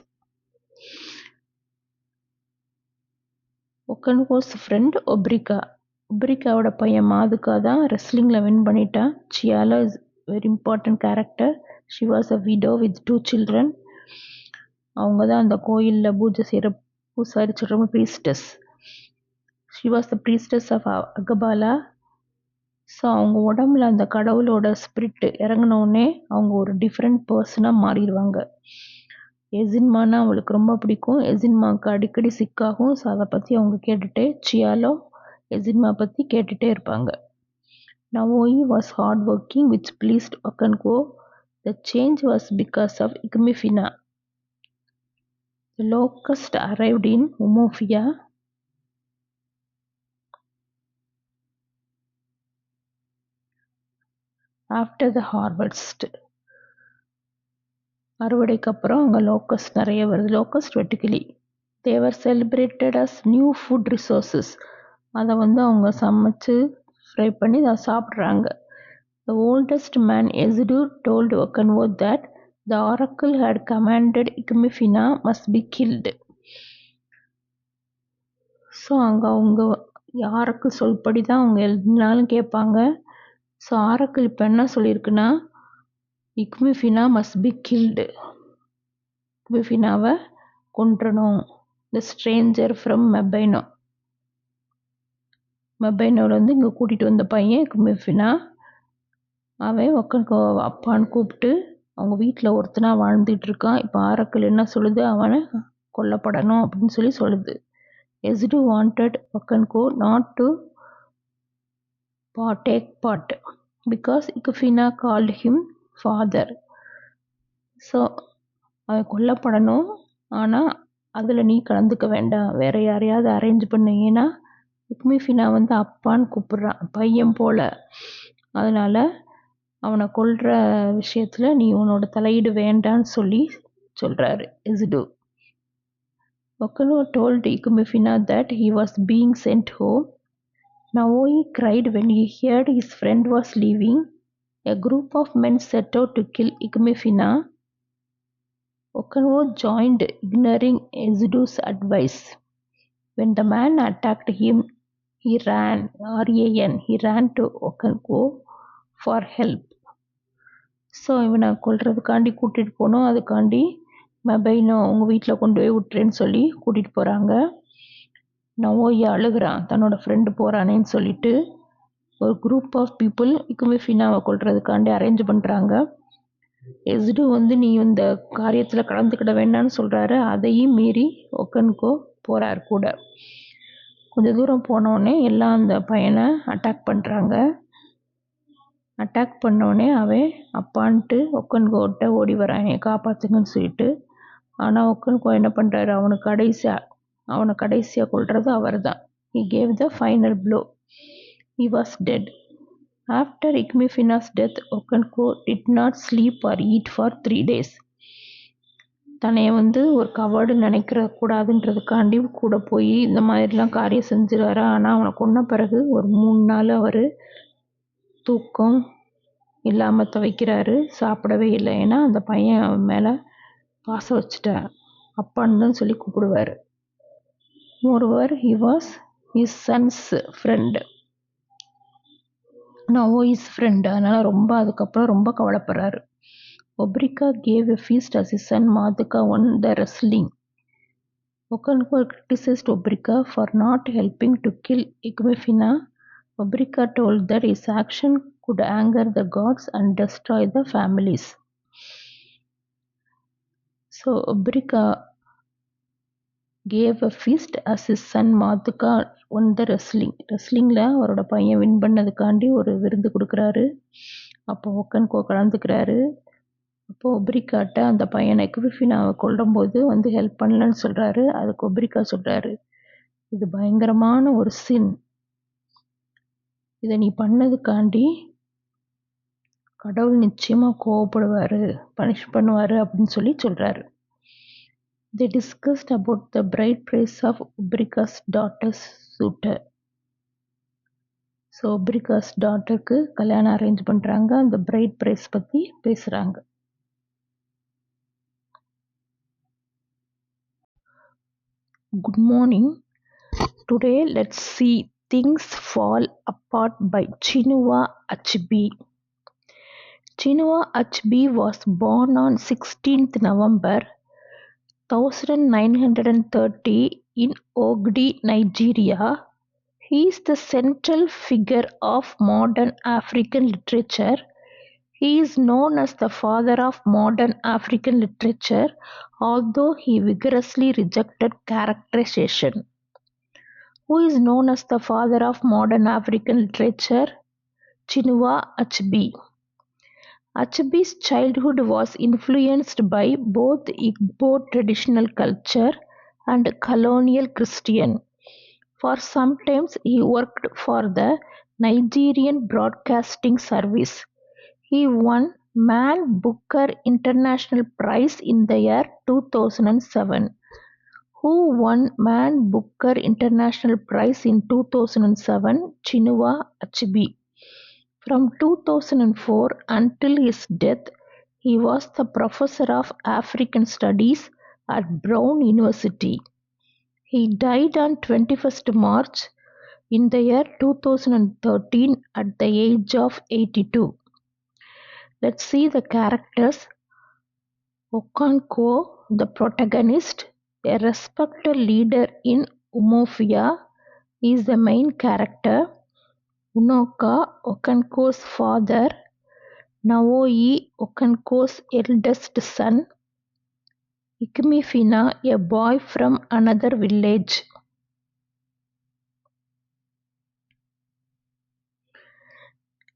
A: Okonkwo's friend Obrika. ஒப்ரிக்காவோட பையன் Maduka தான் ரெஸ்லிங்கில் win பண்ணிட்டான். Chielo is very important character. She was a widow with 2 children. அவங்க தான் அந்த கோயிலில் பூஜை செய்கிற பூசாரி சொல்கிறவங்க priestess. She was the priestess of Agbala. So அவங்க உடம்புல அந்த கடவுளோட ஸ்பிரிட் இறங்கினோடனே அவங்க ஒரு டிஃப்ரெண்ட் பர்சனாக மாறிடுவாங்க. எசின்மானா அவளுக்கு ரொம்ப பிடிக்கும். எசின்மாவுக்கு அடிக்கடி சிக்காகும். ஸோ அதை பற்றி அவங்க கேட்டுகிட்டே சியாலோ எசின்மா பற்றி கேட்டுகிட்டே இருப்பாங்க. Naoi was hard-working, which pleased Okonkwo. The change was because of Ikmefina. The locust arrived in Umuofia. After the harvest. அறுவடைக்கு அப்புறம் அங்கே லோக்கஸ்ட் நிறைய வருது. லோக்கஸ்ட் வெட்டுக்கிளி. They were celebrated as new food resources. அதை அவங்க சமைச்சு ஃப்ரை பண்ணி அதை சாப்பிட்றாங்க. The oldest man Ezidu told Okonkwo that the oracle had commanded Ikmefina must be killed. So அங்கே அவங்க ஆரக்கிள் சொல்படி தான் அவங்க எல்லாரும் கேட்பாங்க. ஸோ ஆரக்கிள் இப்போ என்ன சொல்லியிருக்குன்னா இக்மிஃபினா மஸ்ட் பி கில்டு. இக்மிஃபினாவை கொன்றணும். The stranger from Mbaino. மெபைனோலேருந்து இங்கே கூட்டிகிட்டு வந்த பையன் இக்மிஃபினா. அவன் ஒக்கன்கோ அப்பான்னு கூப்பிட்டு அவங்க வீட்டில் ஒருத்தனாக வாழ்ந்துட்டு இருக்கான். இப்போ ஆரக்கிள் என்ன சொல்லுது, அவனை கொல்லப்படணும் அப்படின்னு சொல்லுது. Ezidu wanted Okonkwo not to take part because Ikmefina called him father. So அவன் கொல்லப்படணும், ஆனால் அதில் நீ கலந்துக்க வேண்டாம், வேற யாரையாவது அரேஞ்ச் பண்ணு. ஏன்னா இக்மிஃபினா அப்பான்னு கூப்பிட்றான் பையன் போல். அதனால் அவனை கொல்ற விஷயத்தில் நீ உன்னோட தலையீடு வேண்டான்னு சொல்கிறாரு எசிடு. Okonkwo told Ikmefina that he was being sent home. Naoi cried when he heard his friend was leaving. A group of men set out to kill Ikmefina. Okonkwo joined, ignoring Ezidu's advice. When the man attacked him, he ran, R-A-N, he ran to Okonkwo for help. So இவனை கொல்றதுக்காண்டி கூட்டிகிட்டு போனோம். அதுக்காண்டி மெபைனோ உங்கள் வீட்டில் கொண்டு போய் விட்டுறேன்னு சொல்லி கூட்டிகிட்டு போகிறாங்க. நவோய் அழுகிறான், தன்னோட ஃப்ரெண்டு போகிறானேன்னு சொல்லிட்டு. ஒரு குரூப் ஆஃப் பீப்புள் இக்மிஃபினாவை கொல்றதுக்காண்டி அரேஞ்ச் பண்ணுறாங்க. எசிடு நீ இந்த காரியத்தில் கலந்துக்கிட வேண்டாம்னு சொல்கிறாரு. அதையும் மீறி ஒக்கன்கோ போகிறார் கூட. கொஞ்சம் தூரம் போனோடனே எல்லாம் அந்த பையனை அட்டாக் பண்ணுறாங்க. அட்டாக் பண்ணோடனே அவன் அப்பான்ட்டு ஒக்கன்கோட்ட ஓடி வரான், என்னை காப்பாற்றுங்கன்னு சொல்லிட்டு. ஆனால் ஒக்கன்கோ என்ன பண்ணுறாரு, அவனை கடைசியாக கொல்றது அவர் தான். He gave the final blow. He was dead. After Ikmefina's death, Okonkwo did not sleep or eat for 3 days. தன்னைய ஒரு கவர்டு நினைக்கிற கூடாதுன்றதுக்காண்டி கூட போய் இந்த மாதிரிலாம் காரியம் செஞ்சிருவாரு. ஆனால் அவனை கொன்ன பிறகு ஒரு 3 நாள் அவர் தூக்கம் இல்லாமல் துவைக்கிறாரு, சாப்பிடவே இல்லை. ஏன்னா அந்த பையன் அவன் மேலே பாசம் வச்சுட்டான், அப்பான்னு தான் சொல்லி கூப்பிடுவார். Moreover, he was his son's friend. Naoi's friend. அதனால் அதுக்கப்புறம் ரொம்ப கவலைப்படுறாரு. Obrika gave a feast as his son Maduka won the wrestling. Okonkwo criticized Obrika for not helping to kill Igmefina. Obrika told that his action could anger the gods and destroy the families. So Obrika gave a feast as his son Madhuka won the wrestling. ரெஸ்லிங்கில் அவரோட பையன் win பண்ணதுக்காண்டி ஒரு விருந்து கொடுக்குறாரு. அப்போ ஒக்கன்கோ கலந்துக்கிறாரு. அப்போது ஒப்ரிக்காட்ட அந்த பையனை எக்விஃபினாவை கொல்லும்போது வந்து ஹெல்ப் பண்ணலன்னு சொல்கிறாரு. அதுக்கு ஒப்ரிக்கா சொல்கிறாரு, இது பயங்கரமான ஒரு சின், இதை நீ பண்ணதுக்காண்டி கடவுள் நிச்சயமாக கோவப்படுவார், பனிஷ் பண்ணுவார் அப்படின்னு சொல்கிறாரு. They discussed about the bride price of Obrika's daughter's suitor. So Obierika's டாட்டருக்கு கல்யாணம் அரேஞ்ச் பண்ணுறாங்க. அந்த பிரைட் ப்ரைஸ் பற்றி பேசுகிறாங்க. Good morning. Today let's see Things Fall Apart by Chinua Achebe. Chinua Achebe was born on 16th November 1930 in Ogidi, Nigeria. He is the central figure of modern African literature. He is known as the father of modern African literature, although he vigorously rejected characterization. Who is known as the father of modern African literature? Chinua Achebe. Achebe's childhood was influenced by both Igbo traditional culture and colonial Christian. For some time he worked for the Nigerian Broadcasting Service. He won Man Booker International Prize in the year 2007. Who won Man Booker International Prize in 2007? Chinua Achebe. From 2004 until his death, he was the professor of African Studies at Brown University. He died on 21st March in the year 2013 at the age of 82. Let's see the characters. Okonkwo, the protagonist, a respected leader in Umuofia, is the main character. Unoka, Okonkwo's father. Naoi, Okonkwo's eldest son. Igmefina, a boy from another village.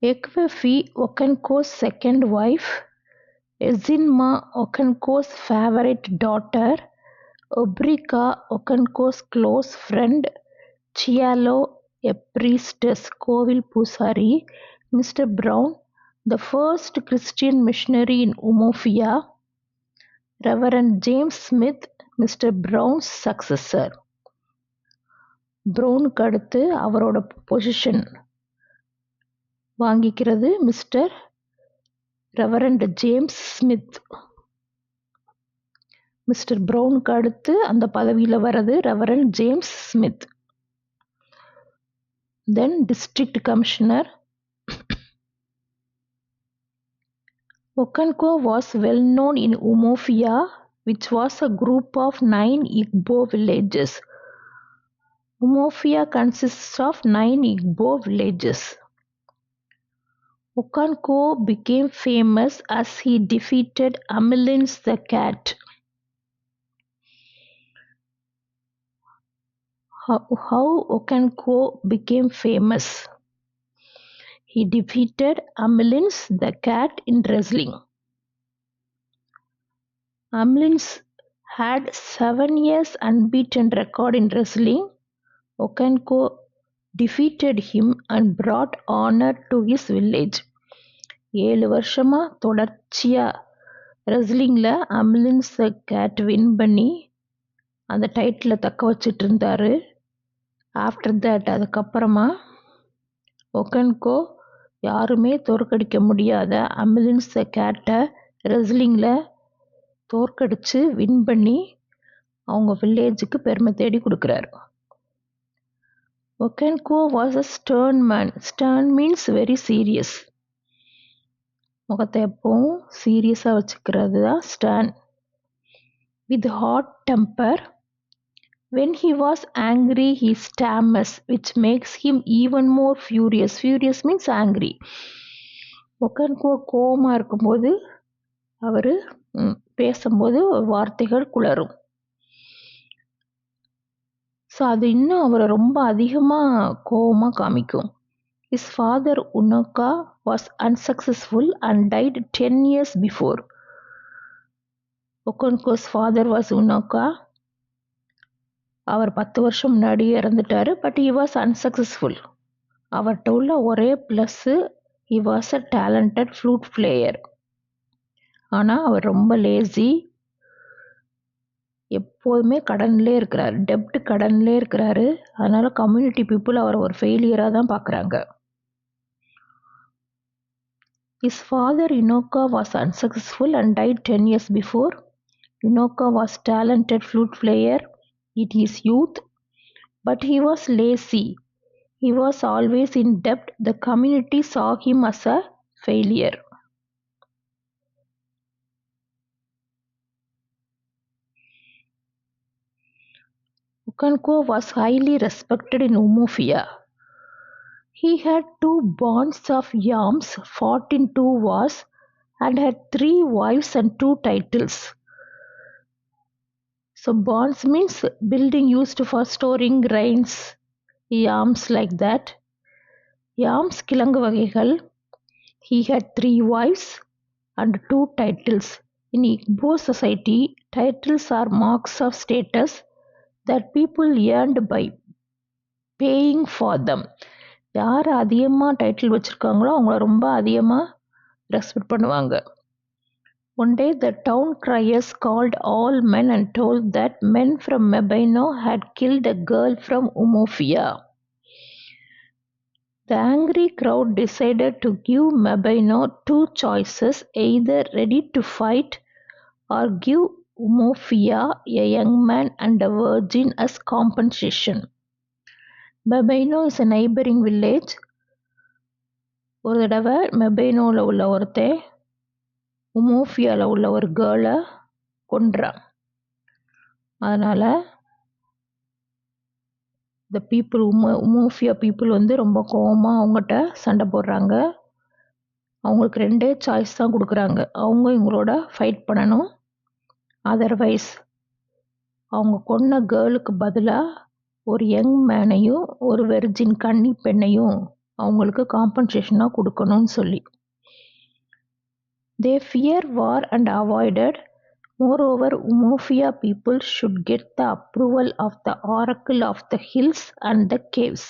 A: Ekwefi, Okonkwo's second wife. Ezinma, Okonkwo's favorite daughter. Obrika, Okonkwo's close friend. Chialo, a priestess, Kovil Pusari. Mr. Brown, the first Christian missionary in Umuofia. Reverend James Smith, Mr. Brown's successor. ப்ரௌனுக்கு அடுத்து அவரோட position வாங்கிக்கிறது Mr Reverend James Smith. Mr ப்ரௌனுக்கு அடுத்து அந்த பதவியில் வர்றது Reverend James Smith. Then district commissioner. Okonkwo was well known in Umuofia, which was a group of 9 Igbo villages. Umuofia consists of 9 Igbo villages. Okonkwo became famous as he defeated Amilins the cat. How Okonkwo became famous? He defeated Amilins the cat in wrestling. Amilins had 7 years unbeaten record in wrestling. Okonkwo defeated him and brought honor to his village. 7 வருஷமா தொடர்ச்சியா ரெஸ்லிங்கில் அமிலின்ஸ் த gate win பண்ணி அந்த டைட்டிலை தக்க வச்சிட்டு இருந்தார். After that அதுக்கப்புறமா ஒக்கன்கோ யாருமே தோற்கடிக்க முடியாத அமிலின்ஸ் த கேட்டை ரெஸ்லிங்கில் தோற்கடித்து வின் பண்ணி அவங்க வில்லேஜுக்கு பெருமை தேடி கொடுக்குறாரு. Okonkwo was a stern man. Stern means very serious. முகத்தை எப்பவும் சீரியஸாக வச்சுக்கிறது தான் stern. With hot temper. When he was angry, he stammers, which makes him even more furious. Furious means angry. ஒக்கன்கோ கோவமா இருக்கும்போது அவர் பேசும்போது வார்த்தைகள் குளறும். ஸோ அது இன்னும் அவரை ரொம்ப அதிகமாக கோவமாக காமிக்கும். His father Unoka was unsuccessful and died 10 years before. Okonko's father was Unoka. அவர் 10 வருஷம் முன்னாடி இறந்துட்டாரு. But he was unsuccessful. அவர்கிட்ட உள்ள ஒரே plus he was a talented flute player. ஆனால் அவர் ரொம்ப லேசி, எப்போதுமே கடன்லே இருக்கிறாரு, டெப்ட் கடன்லே இருக்கிறாரு. அதனால் கம்யூனிட்டி பீப்புள் அவர் ஒரு ஃபெயிலியராக தான் பார்க்குறாங்க. His father Unoka was unsuccessful and died 10 years before. Unoka was talented flute player in his youth, but he was lazy. He was always in debt. The community saw him as a failure. Okonko was highly respected in Umuofia. He had 2 bands of yams, fought in 2 wars, and had 3 wives and 2 titles. So bonds means building used for storing grains, yams like that. Yams கிழங்கு வகைகள். He had 3 wives and 2 titles. In Igbo society, titles are marks of status that people earned by paying for them. யார் அதிகமாக title வச்சுருக்காங்களோ அவங்கள ரொம்ப அதிகமாக respect பண்ணுவாங்க. One day the town criers called all men and told that men from Mebino had killed a girl from Umuofia. The angry crowd decided to give Mebino 2 choices, either ready to fight or give Umuofia a young man and a virgin as compensation. Mebino is a neighboring village. ஒரு தடவை மெபைனோவில் உள்ள ஒருத்தன் உமோஃபியாவில் உள்ள ஒரு கேர்ளை கொன்றான். அதனால் இந்த people உமோஃபியா people வந்து ரொம்ப கோவமாக அவங்ககிட்ட சண்டை போடுறாங்க. அவங்களுக்கு 2 சாய்ஸ் தான் கொடுக்குறாங்க. அவங்க இவங்களோட ஃபைட் பண்ணணும், அதர்வைஸ் அவங்க கொன்ன கேர்ளுக்கு பதிலாக ஒரு யங் மேனையும் ஒரு வெர்ஜின் கன்னி பெண்ணையும் அவங்களுக்கு காம்பன்சேஷனாக கொடுக்கணும்னு சொல்லி. They fear war and avoided. Moreover, Umuofia people should get the approval of the oracle of the hills and the caves.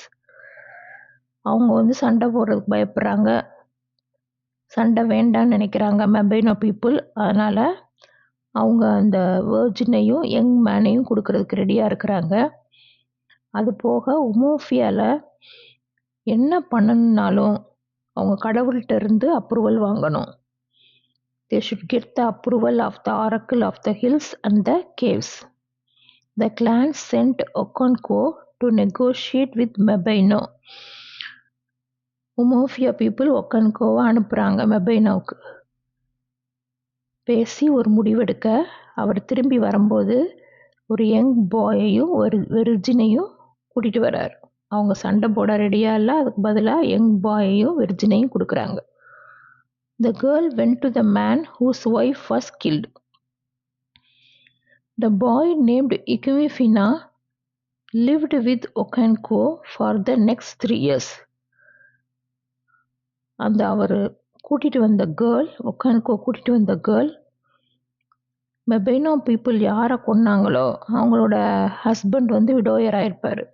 A: அவங்க வந்து சண்டை போடுறதுக்கு பயப்படுறாங்க, சண்டை வேண்டான்னு நினைக்கிறாங்க மெபைனோ பீப்புள். அதனால் அவங்க அந்த வேர்ஜினையும் யங் மேனையும் கொடுக்கறதுக்கு ரெடியாக இருக்கிறாங்க. அது போக உமோஃபியாவில் என்ன பண்ணணுன்னாலும் அவங்க கடவுள்கிட்ட இருந்து அப்ரூவல் வாங்கணும். They should get the approval of the oracle of the hills and the caves. The clan sent Okonko to negotiate with Mebino. Umuofia people ஒக்கன்கோவை அனுப்புகிறாங்க மெபைனோவுக்கு. பேசி ஒரு முடிவெடுக்க அவர் திரும்பி வரும்போது ஒரு யங் பாயையும் ஒரு வெர்ஜினையும் கூட்டிகிட்டு வர்றார். அவங்க சண்டை போட ரெடியாக இல்லை, அதுக்கு பதிலாக யங் பாயையும் வெர்ஜினையும் கொடுக்குறாங்க. The girl went to the man whose wife was killed. The boy named Ikwefina lived with Okonko for the next 3 years. அந்த அவர் கூட்டிகிட்டு வந்த கேர்ள், ஒக்கன்கோ கூட்டிகிட்டு வந்த கேர்ள், மெபைனோ பீப்புள் யாரை கொன்னாங்களோ அவங்களோட ஹஸ்பண்ட் வந்து விடோயர் ஆகிருப்பார்.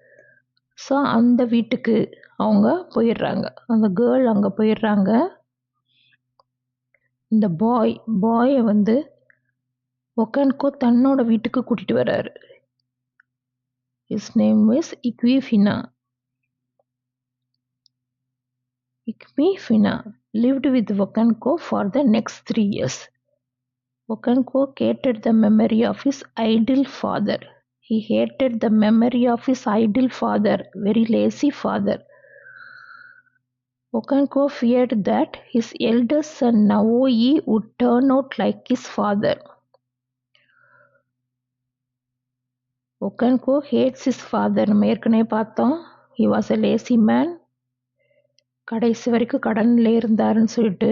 A: ஸோ அந்த வீட்டுக்கு அவங்க போயிடுறாங்க, அந்த கேர்ள் அங்கே போயிடுறாங்க. இந்த பாயை வந்து ஒக்கன்கோ தன்னோட வீட்டுக்கு கூட்டிகிட்டு வர்றாரு. His name is Ikemefuna. Ikwefina lived with Okonko for the next 3 years. Okonko hated the memory of his idle father. He hated the memory of his idle father, very lazy father. Okonko feared that his eldest son Naoi would turn out like his father. Okonkwo hates his father. நம்ம ஏற்கனவே பார்த்தோம். He was a lazy man. கடைசி வரைக்கும் கடனில் இருந்தாருன்னு சொல்லிட்டு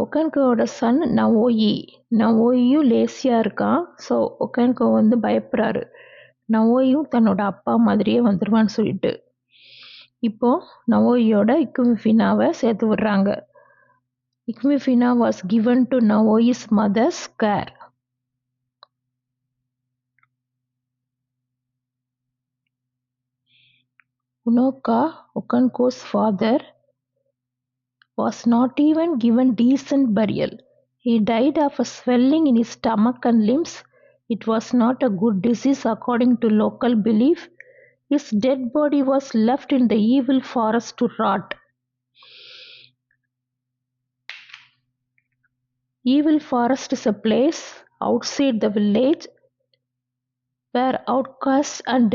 A: ஒக்கன்கோவோட Sun நவோயியும் லேசியாக இருக்கான். So ஒக்கன்கோ வந்து பயப்படுறாரு, நவோயும் தன்னோட அப்பா மாதிரியே வந்துடுவான்னு சொல்லிட்டு. இப்போ நவோயோட இக்குமிஃபினாவை சேர்த்து விடுறாங்க. Ikemefuna was given to Nwoye's mother's care. Unoka, Okonkwo's father, was not even given decent burial. He died of a swelling in his stomach and limbs. It was not a good disease according to local belief. His dead body was left in the evil forest to rot. Evil forest is a place outside the village where outcasts and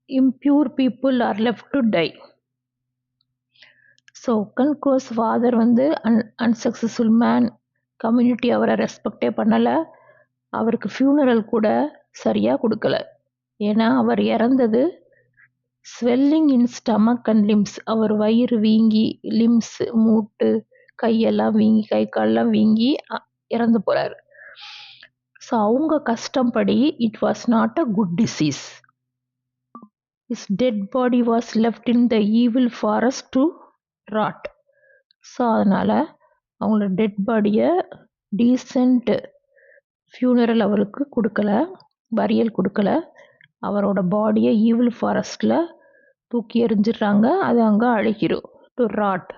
A: impure people are left to die. So Okonkwo's father வந்து unsuccessful man, community அவரை ரெஸ்பெக்டே பண்ணலை, அவருக்கு funeral கூட சரியாக கொடுக்கல. ஏன்னா அவர் இறந்தது swelling in stomach and limbs, அவர் வயிறு வீங்கி, லிம்ஸ் மூட்டு கையெல்லாம் வீங்கி, கை காலெல்லாம் வீங்கி இறந்து போகிறாரு. ஸோ அவங்க கஷ்டப்படி it was not a good disease. His dead body was left in the evil forest to rot. So அதனால் அவங்களோட டெட் பாடியை டீசெண்ட் ஃபியூனரல் அவருக்கு கொடுக்கல, பரியல் கொடுக்கல. அவரோட பாடியை ஈவில் ஃபாரஸ்டில் தூக்கி எறிஞ்சிடுறாங்க, அது அங்கே அழுகிரும், to rot.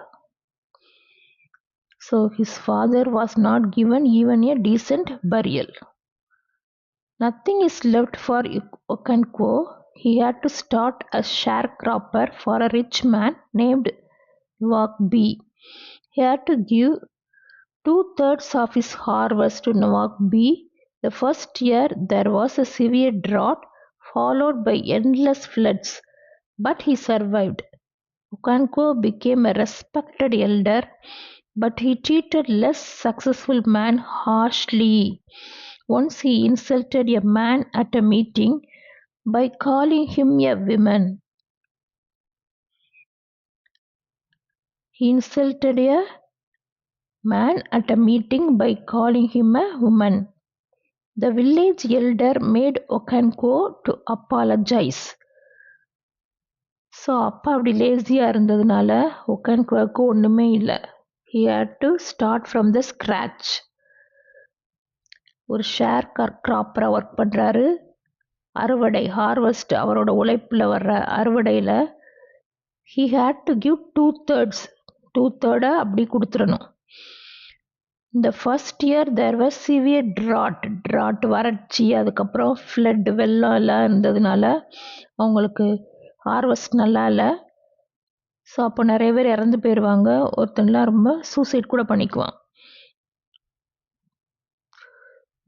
A: So his father was not given even a decent burial. Nothing is left for Okonkwo. He had to start as sharecropper for a rich man named Nawak B. He had to give 2/3 of his harvest to Nawak B. The first year there was a severe drought followed by endless floods, but he survived. Okonkwo became a respected elder, but he treated less successful man harshly. Once he insulted a man at a meeting by calling him a woman. He insulted a man at a meeting by calling him a woman. The village elder made Okonkwo to apologize. So அப்பா அப்படி லேசியாக இருந்ததுனால ஒக்கன்கோவுக்கு ஒன்றுமே இல்லை. He had to start from the scratch. ஒரு share கிராப்பராக work பண்ணுறாரு. அறுவடை, harvest, அவரோட உழைப்பில் வர்ற அறுவடையில் he had to give 2/3 அப்படி கொடுத்துடணும். இந்த first year there was severe drought வறட்சி, அதுக்கப்புறம் ஃப்ளட், வெள்ளம் எல்லாம் இருந்ததுனால அவங்களுக்கு ஹார்வெஸ்ட் நல்லா இல்லை. ஸோ அப்போ நிறைய பேர் இறந்து போயிடுவாங்க, ஒருத்தன்லாம் ரொம்ப சூசைட் கூட பண்ணிக்குவான்.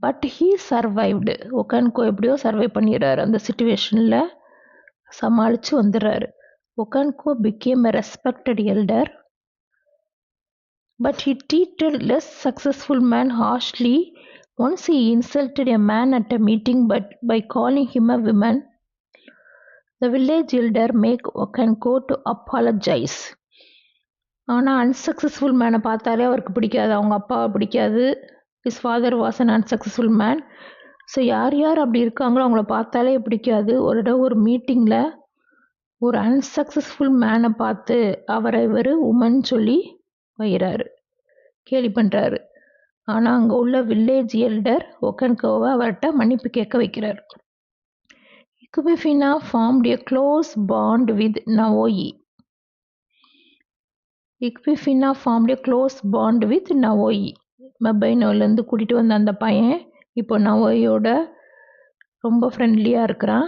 A: But he survived. ஒக்கன்கோ எப்படியோ சர்வை பண்ணிடுறாரு, அந்த சுச்சுவேஷனில் சமாளித்து வந்துடுறாரு. Okonkwo became a respected elder, but he treated less successful man harshly. Once he insulted a man at a meeting by calling him a woman. The village elder made Okonkwo to apologize. ஆனால் unsuccessful மேனை பார்த்தாலே அவருக்கு பிடிக்காது, அவங்க அப்பாவை பிடிக்காது. his father was an unsuccessful man. So யார் யார் அப்படி இருக்காங்களோ அவங்கள பார்த்தாலே பிடிக்காது. ஒரு தடவை ஒரு மீட்டிங்கில் ஒரு அன்சக்ஸஸ்ஃபுல் மேனை பார்த்து அவரை இவர் உமன் சொல்லி வைகிறாரு, கேலி பண்ணுறாரு. ஆனால் அங்கே உள்ள வில்லேஜ் எல்டர் ஒக்கன்கோவை அவர்கிட்ட மன்னிப்பு கேட்க வைக்கிறார். Ikemefuna formed a close bond with Nwoye. Ikemefuna formed a close bond with Nwoye. மெபைனோலேருந்து கூட்டிகிட்டு வந்த அந்த பையன் இப்போ நவோயோட ரொம்ப ஃப்ரெண்ட்லியாக இருக்கிறான்.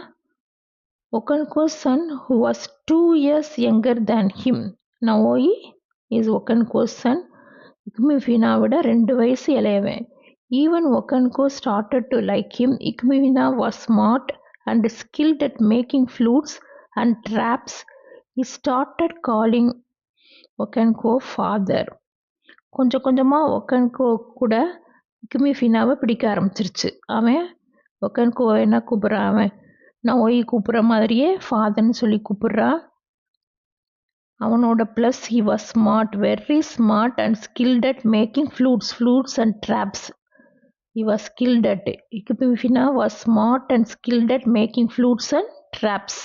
A: Okonkwo's son, who was 2 years younger than him. Navoyi is Okonkwo's son. Ikumifina விட 2 வயசு இளையவன். Even Okonkwo started to like him. Ikumifina was smart and skilled at making flutes and traps. He started calling Okonkwo father. கொஞ்சம் கொஞ்சமாக ஒக்கன்கோ கூட இக்குமிஃபினாவை பிடிக்க ஆரம்பிச்சிருச்சு. அவன் ஒக்கன்கோவை என்ன கூப்பிட்றான், அவன் நோய் கூப்பிட்ற மாதிரியே ஃபாதர்னு சொல்லி கூப்பிட்றா. அவனோட plus he was smart, very smart and skilled at making flutes and traps. He was skilled at. Ikipifina was smart and skilled at making flutes and traps.